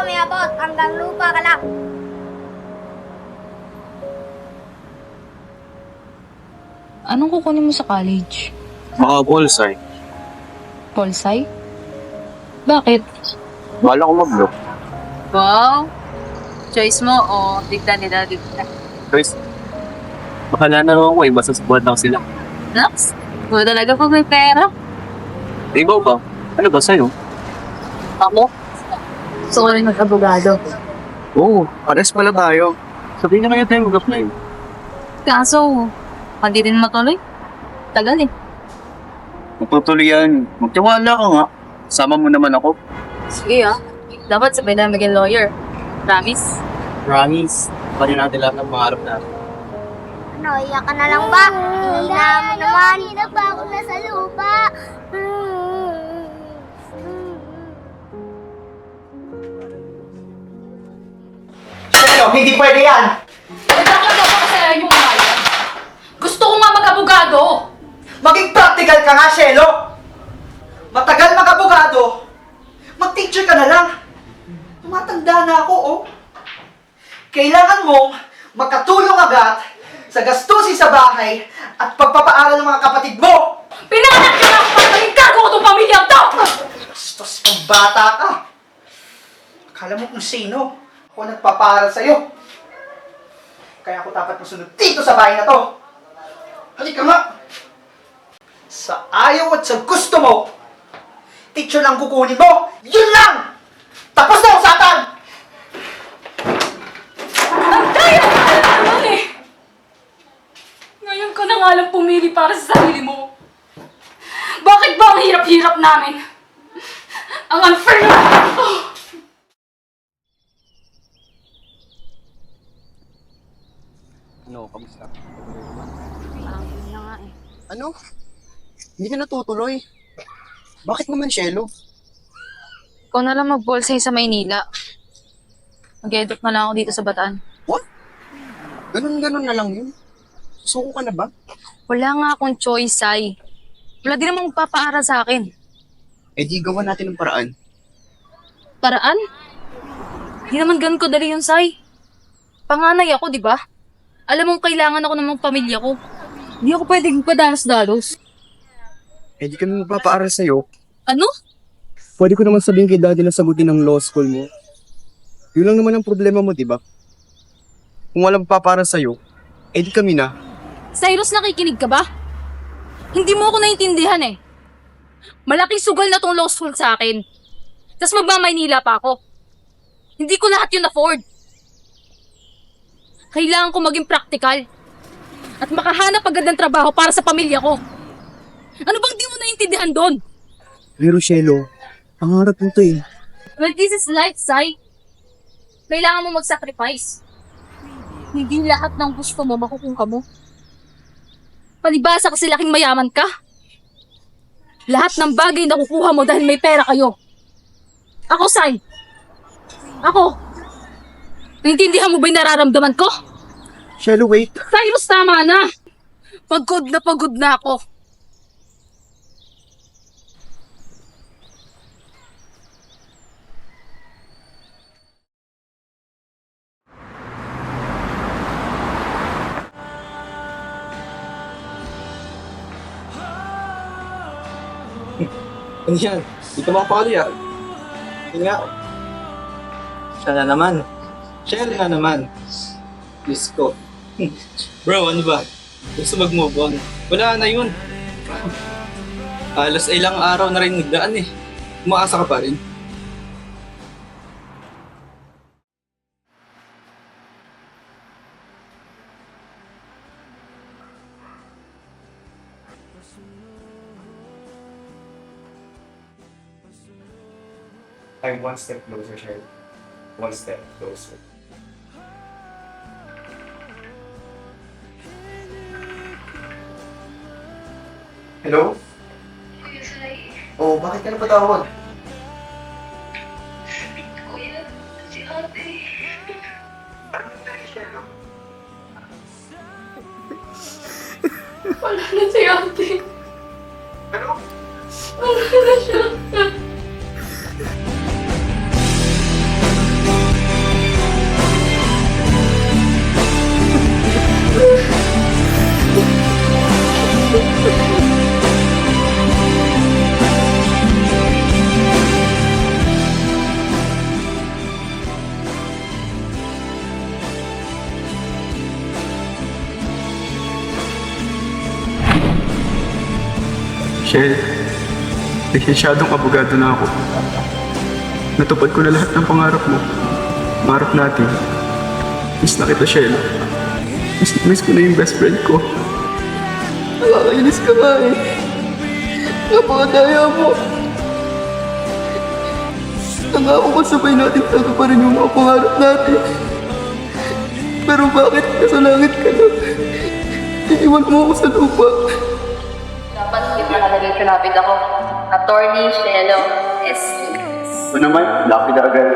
kami abot. Hanggang lupa ka lang. Anong kukunin mo sa college? Mga bullseye. Polsci? Bakit? Bala ko mag-look. Wow! Choice mo o digda nila digda? Guys, bahala na naman ko eh. Basta subuhan lang sila. Naks! Mo talaga pag may pera. Ikaw ba? Ano ba sa'yo? Ako? Gusto ko rin mag-abogado. Oo, pares pala tayo. Sabihin na kaya tayo mag-apply. Kaso, hindi din matuloy. Tagal eh. Matutuloy yan. Magtiwala ka nga. Sama mo naman ako. Sige ah. Dapat sabay na maging lawyer. Promise? Promise. Pwede natin lahat ng pangarap natin. Ano, iyak ka na lang ba? Hina mo naman. Hina pa ako nasa lupa. Pero, hindi pwede yan! Bakit ako kasalanan yung mga Gusto ko nga mag-abogado! Maging practical ka nga, Shelo! Matagal mag-abogado, mag-teacher ka na lang. Tumatanda na ako, oh. Kailangan mong makatulong agad sa gastusin sa bahay at pagpapaaral ng mga kapatid mo! Pinanganak ka na ako para maging cargo ko itong pamilyang to! Bastos kang bata ka! Akala mo kung sino ako nagpapaaral sa'yo. Kaya ako dapat masunod dito sa bahay na to. Halika nga! Sa ayaw at sa gusto mo, teacher lang kukunin mo, yun lang! Tapos na usapan! Ang daya ka na naman eh! Ngayon ka na nga lang pumili para sa sarili mo. Bakit ba ang hirap-hirap namin? Ang unfair naman ito! Ano, kamusta? Na nga eh. Ano? Hindi ka natutuloy. Bakit naman, Shelo? Ikaw na lang mag-bolsay sa Maynila. Mag-edit na lang ako dito sa Bataan. What? Ganun-ganun na lang yun. Suko ka na ba? Wala nga akong choice, Sai. Wala din namang magpapaaral sa akin. Eh di gawa natin ng paraan. Paraan? Hindi naman ganun ko dali yun, Sai. Panganay ako, di ba? Alam mong kailangan ako ng mga pamilya ko. Hindi ako pwedeng padalos-dalos. Eh di kami magpapaaral sa'yo. Ano? Pwede ko naman sabihin kay daddy na sagutin ng law school mo. Yun lang naman ang problema mo, di ba? Kung walang papaaral sa'yo, eh di kami na. Cyrus, nakikinig ka ba? Hindi mo ako naintindihan eh. Malaking sugal na tong law school sa akin. Tapos magmamaynila pa ako. Hindi ko lahat yun afford. Kailangan ko maging practical. At makahanap agad ng trabaho para sa pamilya ko. Ano bang di mo naintindihan doon? Pero Shelo, pangarap mo to eh. Well, this is life, Sai. Kailangan mo mag-sacrifice. Hindi lahat ng gusto mo makukuha mo. Palibasa kasi laking mayaman ka. Lahat ng bagay na kukuha mo dahil may pera kayo. Ako, Sai. Ako. Naintindihan mo ba yung nararamdaman ko? Shelo, wait. Cyrus, tama na. Pagod na ako. Ano yan? Di ka makapakali ah. Yun nga. Siya na naman. Shelo na naman. Diyos ko. Bro, ano ba? Gusto mag-move on. Wala na yun. Halos ilang araw na rin nagdaan eh. Umaasa ka pa rin. I'm one step closer, Cheryl. One step closer. Hello? Kuya Sai, Oh, bakit ka napatawag? kuya, si ate. Wala na si ate. Ano? Wala na siya. Shell, lisensyadong abogado na ako. Natupad ko na lahat ng pangarap mo. Pangarap natin. Miss na kita, Shell. Miss ko na yung best friend ko. Nakakainis ka nga eh. Napakadaya mo. Nangako ko sabay natin tago pa rin yung mga pangarap natin. Pero bakit nasa langit ka na? Iiwan mo ako sa lupa. Dapat hindi pa nalagay kalapit ako. Attorney Shelo S. Ito naman, lucky na agad.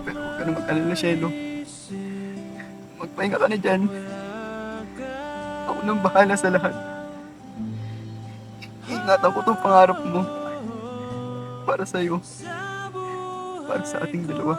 Pero huwag ka na mag-alala, Shelo. Magpahinga ka na dyan. Ako nang bahala sa lahat. Ingatan ko itong pangarap mo. Para sa'yo. Para sa ating dalawa.